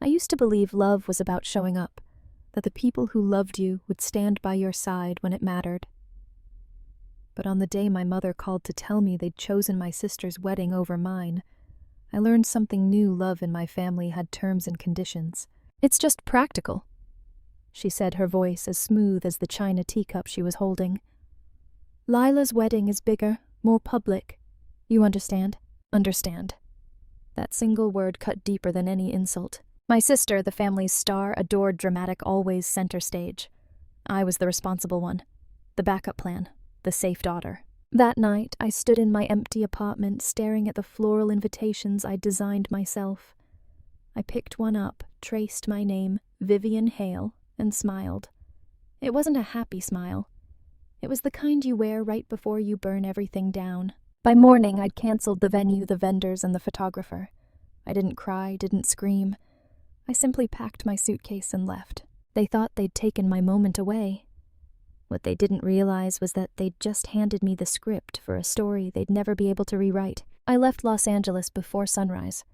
I used to believe love was about showing up, that the people who loved you would stand by your side when it mattered. But on the day my mother called to tell me they'd chosen my sister's wedding over mine, I learned something new. Love in my family had terms and conditions. "It's just practical," she said, her voice as smooth as the china teacup she was holding. "Lila's wedding is bigger, more public. You understand?" Understand. That single word cut deeper than any insult. My sister, the family's star, adored dramatic, always center stage. I was the responsible one, the backup plan, the safe daughter. That night, I stood in my empty apartment staring at the floral invitations I'd designed myself. I picked one up, traced my name, Vivian Hale, and smiled. It wasn't a happy smile. It was the kind you wear right before you burn everything down. By morning, I'd canceled the venue, the vendors, and the photographer. I didn't cry, didn't scream. I simply packed my suitcase and left. They thought they'd taken my moment away. What they didn't realize was that they'd just handed me the script for a story they'd never be able to rewrite. I left Los Angeles before sunrise,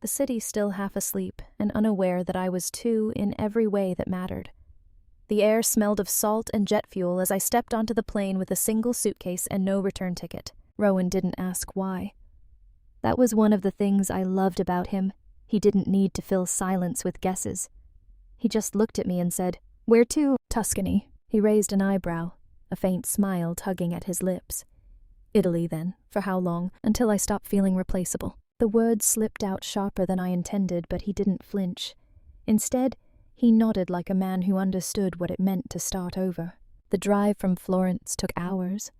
the city still half asleep and unaware that I was too in every way that mattered. The air smelled of salt and jet fuel as I stepped onto the plane with a single suitcase and no return ticket. Rowan didn't ask why. That was one of the things I loved about him. He didn't need to fill silence with guesses. He just looked at me and said, "Where to?" "Tuscany." He raised an eyebrow, a faint smile tugging at his lips. "Italy, then. For how long?" "Until I stop feeling replaceable." The words slipped out sharper than I intended, but he didn't flinch. Instead, he nodded like a man who understood what it meant to start over. The drive from Florence took hours.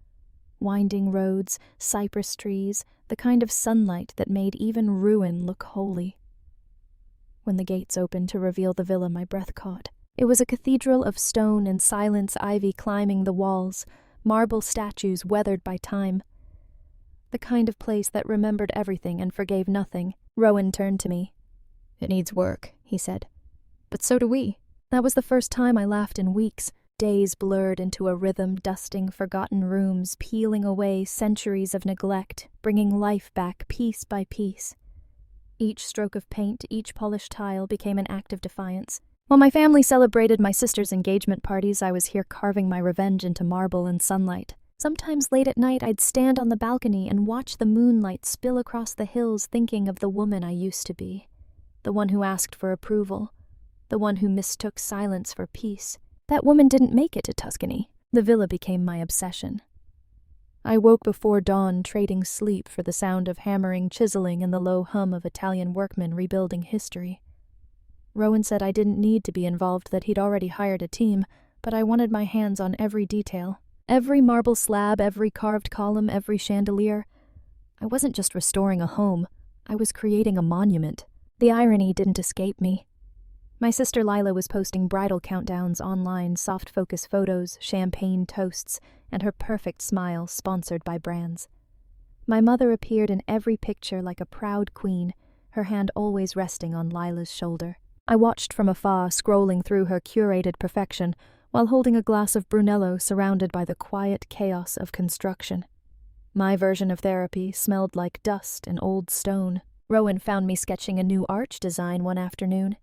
Winding roads, cypress trees, the kind of sunlight that made even ruin look holy. When the gates opened to reveal the villa, my breath caught. It was a cathedral of stone and silence, ivy climbing the walls, marble statues weathered by time. The kind of place that remembered everything and forgave nothing. Rowan turned to me. "It needs work," he said. "But so do we." That was the first time I laughed in weeks. Days blurred into a rhythm, dusting forgotten rooms, peeling away centuries of neglect, bringing life back piece by piece. Each stroke of paint, each polished tile became an act of defiance. While my family celebrated my sister's engagement parties, I was here carving my revenge into marble and sunlight. Sometimes late at night, I'd stand on the balcony and watch the moonlight spill across the hills, thinking of the woman I used to be. The one who asked for approval. The one who mistook silence for peace. That woman didn't make it to Tuscany. The villa became my obsession. I woke before dawn, trading sleep for the sound of hammering, chiseling, and the low hum of Italian workmen rebuilding history. Rowan said I didn't need to be involved, that he'd already hired a team, but I wanted my hands on every detail. Every marble slab, every carved column, every chandelier. I wasn't just restoring a home. I was creating a monument. The irony didn't escape me. My sister Lila was posting bridal countdowns online, soft focus photos, champagne toasts, and her perfect smile sponsored by brands. My mother appeared in every picture like a proud queen, her hand always resting on Lila's shoulder. I watched from afar, scrolling through her curated perfection, while holding a glass of Brunello surrounded by the quiet chaos of construction. My version of therapy smelled like dust and old stone. Rowan found me sketching a new arch design one afternoon.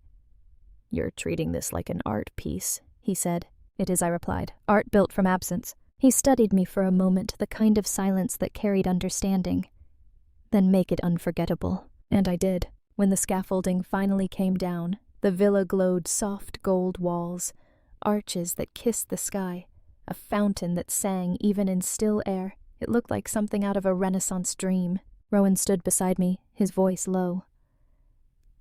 "You're treating this like an art piece," he said. "It is," I replied. "Art built from absence." He studied me for a moment, the kind of silence that carried understanding. "Then make it unforgettable." And I did. When the scaffolding finally came down, the villa glowed soft gold walls, arches that kissed the sky, a fountain that sang even in still air. It looked like something out of a Renaissance dream. Rowan stood beside me, his voice low.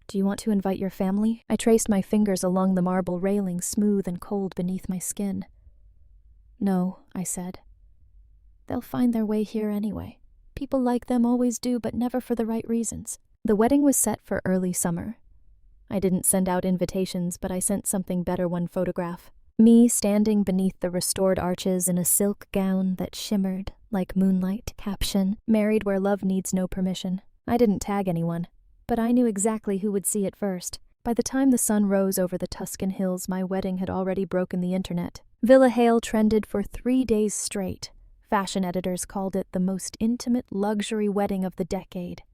"Do you want to invite your family?" I traced my fingers along the marble railing, smooth and cold beneath my skin. "No," I said. "They'll find their way here anyway. People like them always do, but never for the right reasons." The wedding was set for early summer. I didn't send out invitations, but I sent something better, one photograph. Me standing beneath the restored arches in a silk gown that shimmered like moonlight. Caption, "Married where love needs no permission." I didn't tag anyone, but I knew exactly who would see it first. By the time the sun rose over the Tuscan hills, my wedding had already broken the internet. Villa Hale trended for 3 days straight. Fashion editors called it the most intimate luxury wedding of the decade.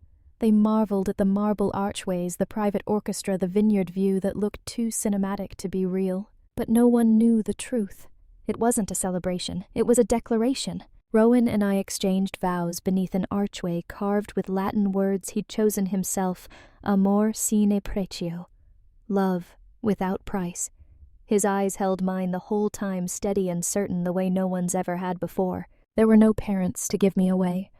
They marveled at the marble archways, the private orchestra, the vineyard view that looked too cinematic to be real. But no one knew the truth. It wasn't a celebration. It was a declaration. Rowan and I exchanged vows beneath an archway carved with Latin words he'd chosen himself, amor sine prezio, love without price. His eyes held mine the whole time, steady and certain the way no one's ever had before. There were no parents to give me away,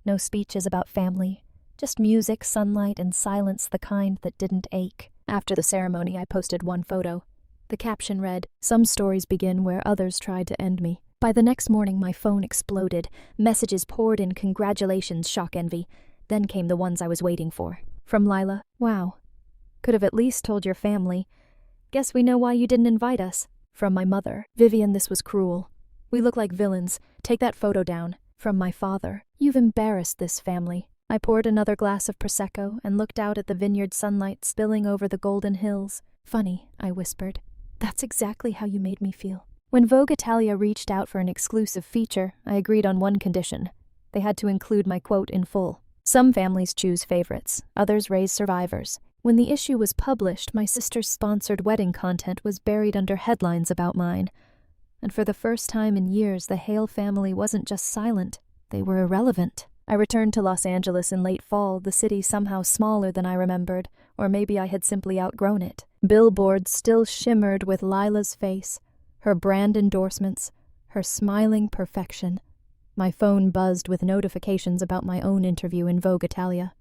no speeches about family, just music, sunlight, and silence, the kind that didn't ache. After the ceremony, I posted one photo. The caption read, "Some stories begin where others tried to end me." By the next morning, my phone exploded. Messages poured in, congratulations, shock, envy. Then came the ones I was waiting for. From Lila, "Wow. Could have at least told your family. Guess we know why you didn't invite us." From my mother, "Vivian, this was cruel. We look like villains. Take that photo down." From my father, "You've embarrassed this family." I poured another glass of Prosecco and looked out at the vineyard sunlight spilling over the golden hills. "Funny," I whispered. "That's exactly how you made me feel." When Vogue Italia reached out for an exclusive feature, I agreed on one condition. They had to include my quote in full. Some families choose favorites, others raise survivors. When the issue was published, my sister's sponsored wedding content was buried under headlines about mine. And for the first time in years, the Hale family wasn't just silent, they were irrelevant. I returned to Los Angeles in late fall, the city somehow smaller than I remembered, or maybe I had simply outgrown it. Billboards still shimmered with Lila's face, her brand endorsements, her smiling perfection. My phone buzzed with notifications about my own interview in Vogue Italia.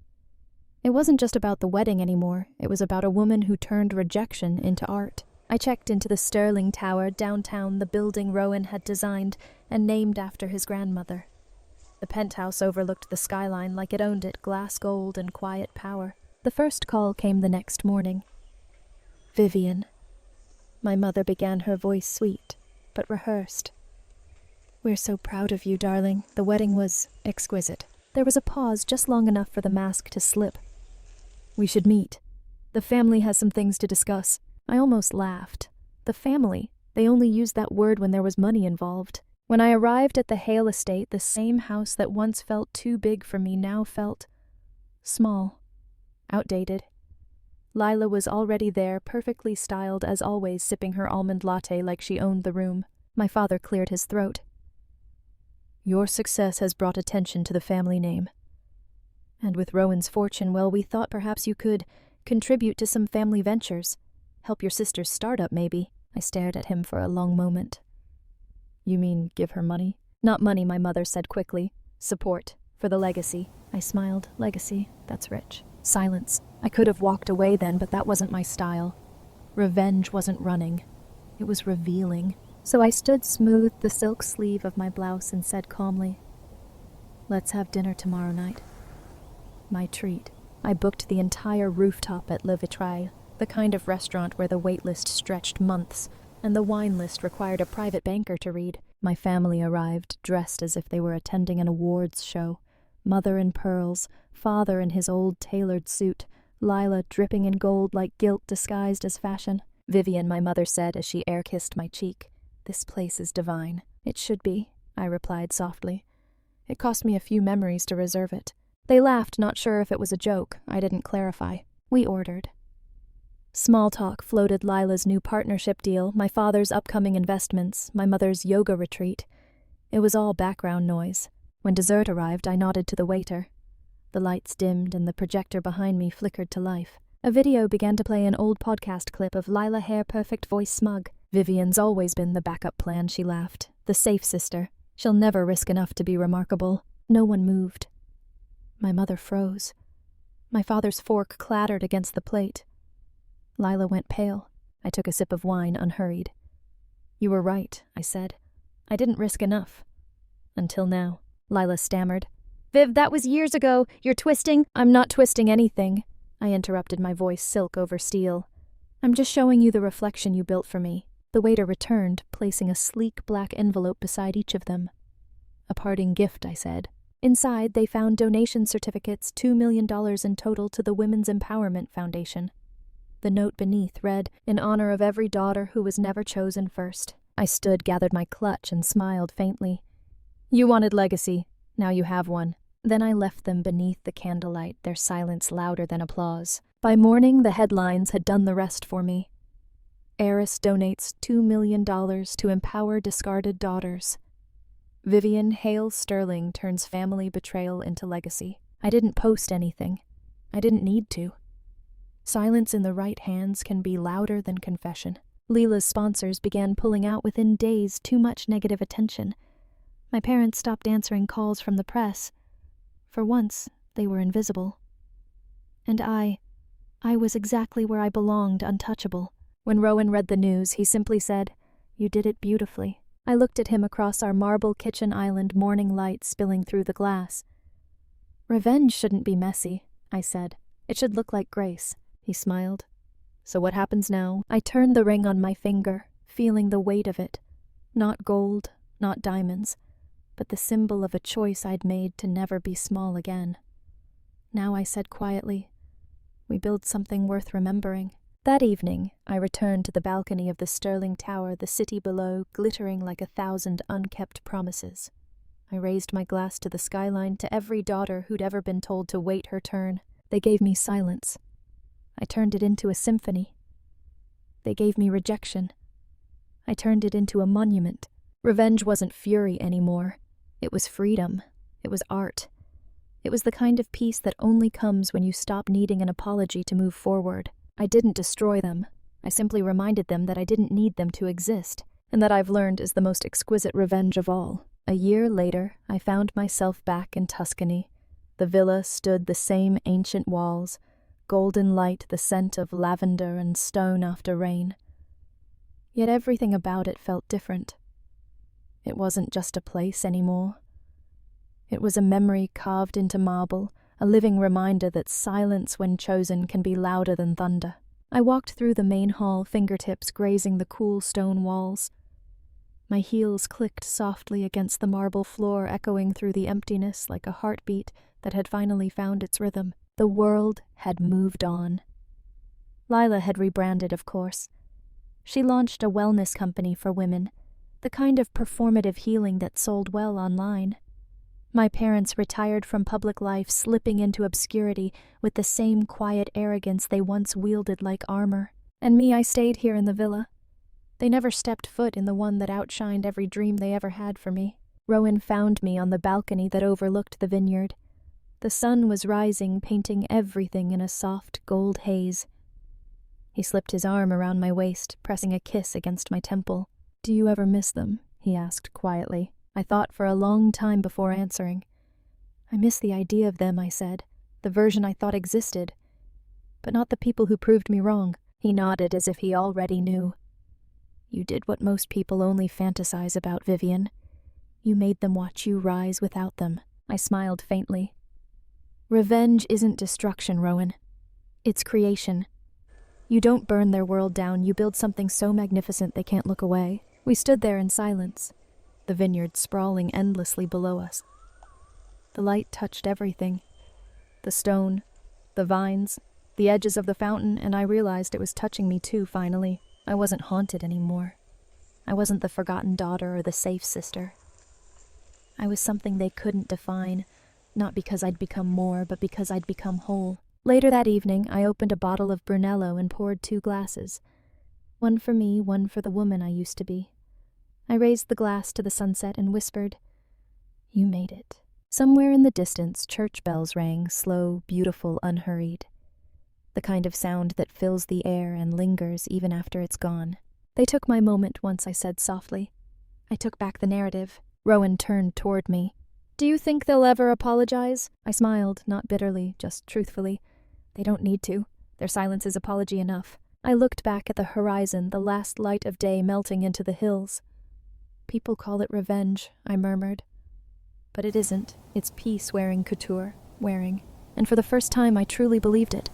It wasn't just about the wedding anymore, it was about a woman who turned rejection into art. I checked into the Sterling Tower downtown, the building Rowan had designed and named after his grandmother. The penthouse overlooked the skyline like it owned it, glass gold and quiet power. The first call came the next morning. "Vivian." My mother began, her voice sweet, but rehearsed. "We're so proud of you, darling. The wedding was exquisite." There was a pause just long enough for the mask to slip. "We should meet. The family has some things to discuss." I almost laughed. The family. They only used that word when there was money involved. When I arrived at the Hale estate, the same house that once felt too big for me now felt small, outdated. Lila was already there, perfectly styled as always, sipping her almond latte like she owned the room. My father cleared his throat. "Your success has brought attention to the family name. And with Rowan's fortune, well, we thought perhaps you could contribute to some family ventures. Help your sister's startup, maybe." I stared at him for a long moment. "You mean give her money?" "Not money," my mother said quickly. "Support. For the legacy." I smiled. Legacy, that's rich. Silence. I could have walked away then, but that wasn't my style. Revenge wasn't running. It was revealing. So I smoothed the silk sleeve of my blouse and said calmly, "Let's have dinner tomorrow night. My treat." I booked the entire rooftop at Le Vitrail, the kind of restaurant where the wait list stretched months, and the wine list required a private banker to read. My family arrived, dressed as if they were attending an awards show. Mother in pearls, father in his old tailored suit, Lila dripping in gold like guilt disguised as fashion. "Vivian," my mother said as she air-kissed my cheek, "this place is divine." "It should be," I replied softly. "It cost me a few memories to reserve it." They laughed, not sure if it was a joke. I didn't clarify. We ordered. Small talk floated: Lila's new partnership deal, my father's upcoming investments, my mother's yoga retreat. It was all background noise. When dessert arrived, I nodded to the waiter. The lights dimmed and the projector behind me flickered to life. A video began to play, an old podcast clip of Lila Hare, perfect voice, smug. "Vivian's always been the backup plan," she laughed. "The safe sister. She'll never risk enough to be remarkable." No one moved. My mother froze. My father's fork clattered against the plate. Lila went pale. I took a sip of wine, unhurried. "You were right," I said. "I didn't risk enough. Until now." Lila stammered. "Viv, that was years ago. You're twisting." "I'm not twisting anything," I interrupted, my voice silk over steel. "I'm just showing you the reflection you built for me." The waiter returned, placing a sleek black envelope beside each of them. "A parting gift," I said. Inside, they found donation certificates, $2 million in total, to the Women's Empowerment Foundation. The note beneath read, "In honor of every daughter who was never chosen first." I stood, gathered my clutch, and smiled faintly. "You wanted legacy. Now you have one. Then I left them beneath the candlelight, their silence louder than applause. By morning, the headlines had done the rest for me. Heiress donates $2 million to empower discarded daughters. Vivian Hale Sterling turns family betrayal into legacy. I didn't post anything. I didn't need to. Silence in the right hands can be louder than confession. Leela's sponsors began pulling out within days, too much negative attention. My parents stopped answering calls from the press. For once, they were invisible. And I was exactly where I belonged, untouchable. When Rowan read the news, he simply said, "You did it beautifully." I looked at him across our marble kitchen island, morning light spilling through the glass. "Revenge shouldn't be messy," I said. "It should look like grace." He smiled. "So what happens now?" I turned the ring on my finger, feeling the weight of it. Not gold, not diamonds, but the symbol of a choice I'd made to never be small again. Now I said quietly, "We build something worth remembering." That evening, I returned to the balcony of the Sterling Tower, the city below glittering like 1,000 unkept promises. I raised my glass to the skyline, to every daughter who'd ever been told to wait her turn. They gave me silence. I turned it into a symphony. They gave me rejection. I turned it into a monument. Revenge wasn't fury anymore. It was freedom. It was art. It was the kind of peace that only comes when you stop needing an apology to move forward. I didn't destroy them. I simply reminded them that I didn't need them to exist, and that I've learned is the most exquisite revenge of all. A year later, I found myself back in Tuscany. The villa stood the same ancient walls, golden light, the scent of lavender and stone after rain. Yet everything about it felt different. It wasn't just a place anymore. It was a memory carved into marble, a living reminder that silence when chosen can be louder than thunder. I walked through the main hall, fingertips grazing the cool stone walls. My heels clicked softly against the marble floor, echoing through the emptiness like a heartbeat that had finally found its rhythm. The world had moved on. Lila had rebranded, of course. She launched a wellness company for women, the kind of performative healing that sold well online. My parents retired from public life, slipping into obscurity with the same quiet arrogance they once wielded like armor. And me, I stayed here in the villa. They never stepped foot in the one that outshined every dream they ever had for me. Rowan found me on the balcony that overlooked the vineyard. The sun was rising, painting everything in a soft gold haze. He slipped his arm around my waist, pressing a kiss against my temple. "Do you ever miss them?" he asked quietly. I thought for a long time before answering. "I miss the idea of them," I said, "the version I thought existed. But not the people who proved me wrong." He nodded as if he already knew. "You did what most people only fantasize about, Vivian. You made them watch you rise without them." I smiled faintly. "Revenge isn't destruction, Rowan. It's creation. You don't burn their world down, you build something so magnificent they can't look away." We stood there in silence, the vineyard sprawling endlessly below us. The light touched everything. The stone, the vines, the edges of the fountain, and I realized it was touching me too, finally. I wasn't haunted anymore. I wasn't the forgotten daughter or the safe sister. I was something they couldn't define, not because I'd become more, but because I'd become whole. Later that evening, I opened a bottle of Brunello and poured 2 glasses. One for me, one for the woman I used to be. I raised the glass to the sunset and whispered, "You made it." Somewhere in the distance, church bells rang, slow, beautiful, unhurried. The kind of sound that fills the air and lingers even after it's gone. They took my moment once, I said softly. I took back the narrative. Rowan turned toward me. "Do you think they'll ever apologize?" I smiled, not bitterly, just truthfully. "They don't need to. Their silence is apology enough." I looked back at the horizon, the last light of day melting into the hills. "People call it revenge," I murmured. "But it isn't. It's peace wearing couture, and for the first time I truly believed it."